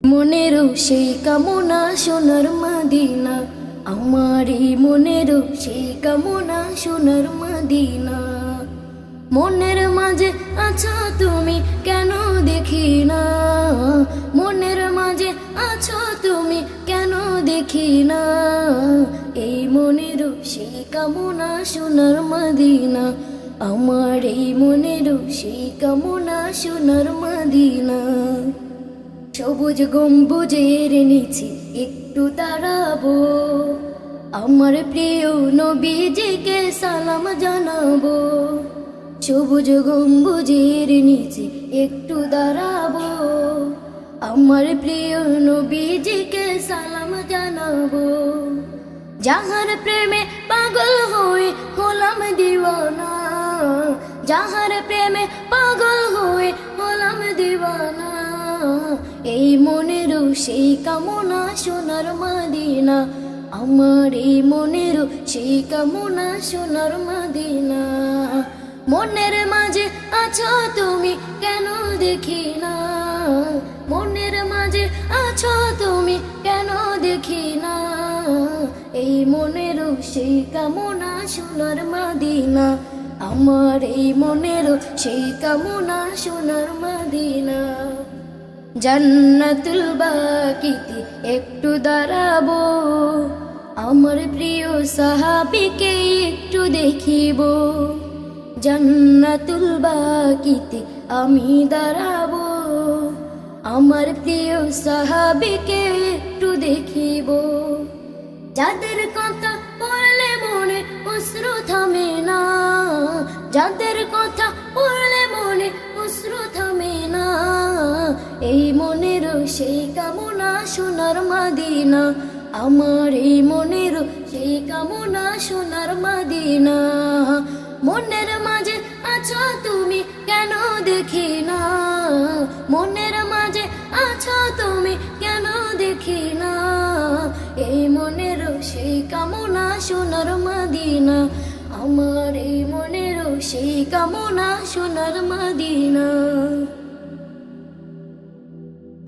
মনেরও সেই কামনা সোনার মদিনা, আমারই মনেরও সেই কামনা সোনার মদিনা। মনের মাঝে আছো তুমি কেন দেখি না, মনের মাঝে আছো তুমি কেন দেখি না। এই মনেরও সেই কামনা সোনার মদিনা, আমার এই মনেরও সেই কামনা সোনার মদিনা। সবুজ গম্বুজের নিচে একটু দাঁড়াবো, আমার প্রিয় নবীজিকে সালাম জানাবো। সবুজ গম্বুজের নিচে একটু দাঁড়াবো, আমার প্রিয় নবীজিকে সালাম জানাবো। যাহার প্রেমে পাগল হয়ে হলাম দিওয়ানা, যাহার প্রেমে পাগল হয়ে হলাম দিওয়ানা। এই মনেরও সেই কামনা সোনার মদিনা, আমার এই মনেরও সেই কামনা সোনার মদিনা। মনের মাঝে আছো তুমি কেন দেখি না, মনের মাঝে আছো তুমি কেন দেখি না। এই মনেরও সেই কামনা সোনার মদিনা, আমার এই মনেরও সেই কামনা সোনার মদিনা। জান্নাতুল বাকিতে একটু দাঁড়াবো, আমার প্রিয় সাহাবীকে একটু দেখিব। জান্নাতুল বাকিতে আমি দাঁড়াবো, আমার প্রিয় সাহাবীকে একটু দেখিব। যাদের কথা পড়লে মনে অশ্রু থামে না, যাদের কথা পড়লে মনে অশ্রু থামে না। এই মনেরও সেই কামনা সোনার মদিনা, আমার এই মনেরও সেই কামনা সোনার মদিনা। মনের মাঝে আছো তুমি কেন দেখি না, মনের মাঝে আছো তুমি কেন দেখি না। এই মনেরও সেই কামনা সোনার মদিনা, আমার এই মনেরও সেই কামনা সোনার মদিনা।